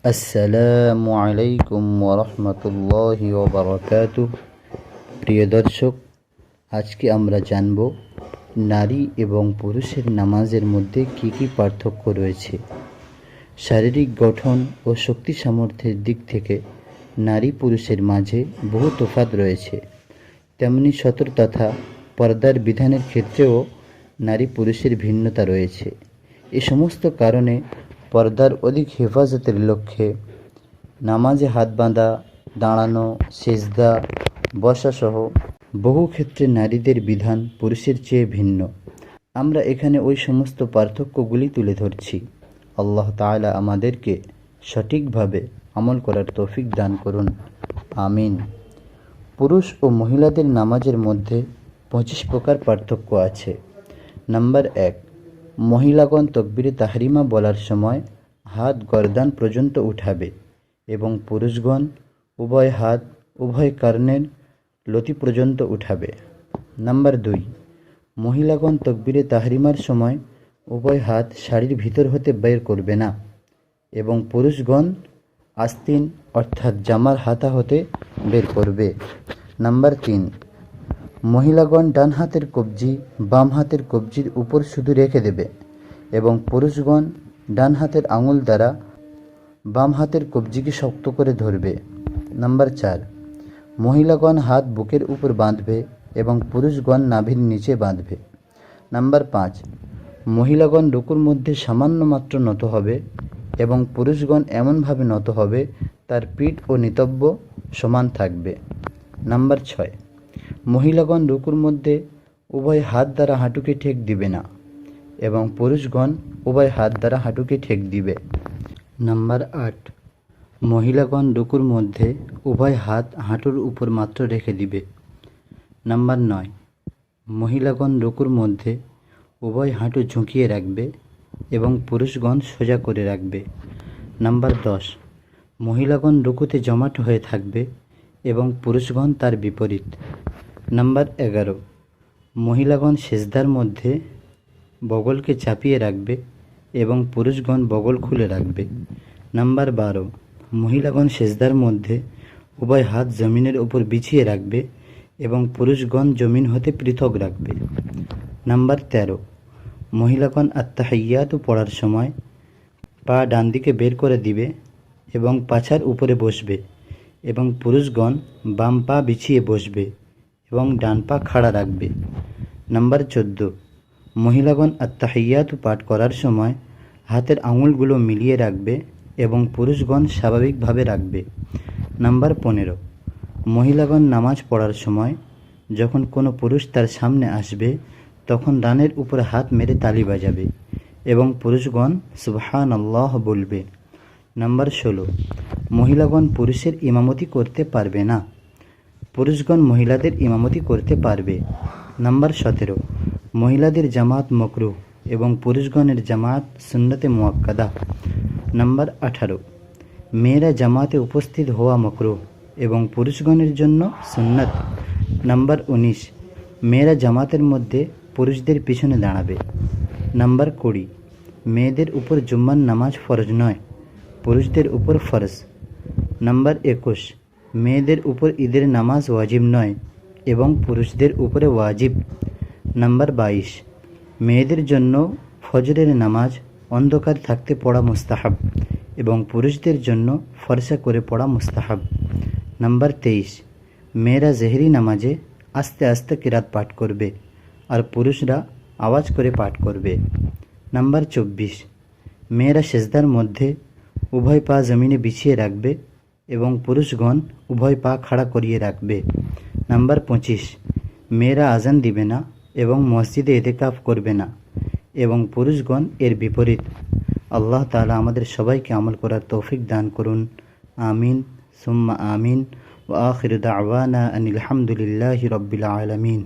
আসসালামু আলাইকুম ওরহমতুল্লাহি ওবারাকাতুহ। প্রিয় দর্শক, আজকে আমরা জানব নারী এবং পুরুষের নামাজের মধ্যে কী কী পার্থক্য রয়েছে। শারীরিক গঠন ও শক্তি সামর্থ্যের দিক থেকে নারী পুরুষের মাঝে বহু তফাৎ রয়েছে, তেমনি সতর তথা পর্দার বিধানের ক্ষেত্রেও নারী পুরুষের ভিন্নতা রয়েছে। এ সমস্ত কারণে পর্দার অধিক হেফাজতের লক্ষ্যে নামাজে হাত বাঁধা, দাঁড়ানো, সেজদা, বসাসহ বহু ক্ষেত্রে নারীদের বিধান পুরুষের চেয়ে ভিন্ন। আমরা এখানে ওই সমস্ত পার্থক্যগুলি তুলে ধরছি। আল্লাহ তাআলা আমাদেরকে সঠিকভাবে আমল করার তৌফিক দান করুন, আমিন। পুরুষ ও মহিলাদের নামাজের মধ্যে 25 প্রকার পার্থক্য আছে। নাম্বার 1, মহিলাগণ তাকবীরে তাহরিমা বলার সময় হাত গর্দান পর্যন্ত উঠাবে এবং পুরুষগণ উভয় হাত উভয় কর্ণের লতি পর্যন্ত উঠাবে। নাম্বার 2, মহিলাগণ তাকবীরে তাহরিমার সময় উভয় হাত শাড়ির ভিতর হতে বের করবে না এবং পুরুষগণ আস্তিন অর্থাৎ জামার হাতা হতে বের করবে। নাম্বার 3, মহিলাগণ ডান হাতের কবজি বাম হাতের কবজির উপর শুধু রেখে দেবে এবং পুরুষগণ ডান হাতের আঙুল দ্বারা বাম হাতের কবজিকে শক্ত করে ধরবে। নাম্বার 4, মহিলাগণ হাত বুকের উপর বাঁধবে এবং পুরুষগণ নাভির নিচে বাঁধবে। নাম্বার 5, মহিলাগণ রুকুর মধ্যে সামান্য মাত্র নত হবে এবং পুরুষগণ এমনভাবে নত হবে তার পিঠ ও নিতব্য সমান থাকবে। নাম্বার 6, মহিলাগণ রুকুর মধ্যে উভয় হাত দ্বারা হাঁটুকে ঠেক দিবে না এবং পুরুষগণ উভয় হাত দ্বারা হাঁটুকে ঠেক দিবে। নাম্বার 8, মহিলাগণ রুকুর মধ্যে উভয় হাত হাঁটুর উপর মাত্র রেখে দিবে। নাম্বার 9, মহিলাগণ রুকুর মধ্যে উভয় হাঁটু ঝুঁকিয়ে রাখবে এবং পুরুষগণ সোজা করে রাখবে। নাম্বার 10, মহিলাগণ রুকুতে জমাট হয়ে থাকবে এবং পুরুষগণ তার বিপরীত। নাম্বার 11, মহিলাগণ সেজদার মধ্যে বগলকে চাপিয়ে রাখবে এবং পুরুষগণ বগল খুলে রাখবে। নাম্বার 12, মহিলাগণ সেজদার মধ্যে উভয় হাত জমিনের উপর বিছিয়ে রাখবে এবং পুরুষগণ জমিন হতে পৃথক রাখবে। নাম্বার 13, মহিলাগণ আত্তাহিয়াতু পড়ার সময় পা ডান দিকে বের করে দিবে এবং পাছার উপরে বসবে এবং পুরুষগণ বাম পা বিছিয়ে বসবে এবং ডান পা খাড়া রাখবে। নাম্বার 14, মহিলাগণ আত্তাহিয়াতু পাঠ করার সময় হাতের আঙুলগুলো মিলিয়ে রাখবে এবং পুরুষগণ স্বাভাবিকভাবে রাখবে। নাম্বার 15, মহিলাগণ নামাজ পড়ার সময় যখন কোনো পুরুষ তার সামনে আসবে তখন ডানের উপর হাত মেরে তালি বাজাবে এবং পুরুষগণ সুবহানাল্লাহ বলবে। নাম্বার 16, মহিলাগণ পুরুষের ইমামতি করতে পারবে না, পুরুষগণ মহিলাদের ইমামতি করতে পারবে। নাম্বার 17, মহিলাদের জামাত মাকরুহ এবং পুরুষগণের জামাত সুন্নতে মুআক্কাদা। নাম্বার 18, মেয়েরা জামাতে উপস্থিত হওয়া মাকরুহ এবং পুরুষগণের জন্য সুন্নত। নাম্বার 19, মেয়েরা জামাতের মধ্যে পুরুষদের পিছনে দাঁড়াবে। নাম্বার 20, মেয়েদের উপর জুম্মার নামাজ ফরজ নয়, পুরুষদের উপর ফরজ। নাম্বার 21, মেয়েদের উপর ঈদের নামাজ ওয়াজিব নয় এবং পুরুষদের উপরে ওয়াজিব। নাম্বার 22, মেয়েদের জন্য ফজরের নামাজ অন্ধকার থাকতে পড়া মুস্তাহাব এবং পুরুষদের জন্য ফরসা করে পড়া মুস্তাহাব। নাম্বার 23, মেয়েরা জেহরি নামাজে আস্তে আস্তে কিরাত পাঠ করবে আর পুরুষরা আওয়াজ করে পাঠ করবে। নাম্বার 24, মেয়েরা সেজদার মধ্যে উভয় পা জমিনে বিছিয়ে রাখবে এবং পুরুষগণ উভয় পা খাড়া করিয়ে রাখবে। নাম্বার 25, মেয়েরা আজান দিবে না এবং মসজিদে ইতিকাফ করবে না এবং পুরুষগণ এর বিপরীত। আল্লাহ তাআলা আমাদের সবাইকে আমল করার তৌফিক দান করুন, আমিন সুম্মা আমিন। ওয়া আখিরু দাওয়ানা আনিল হামদুলিল্লাহি রাব্বিল আলামিন।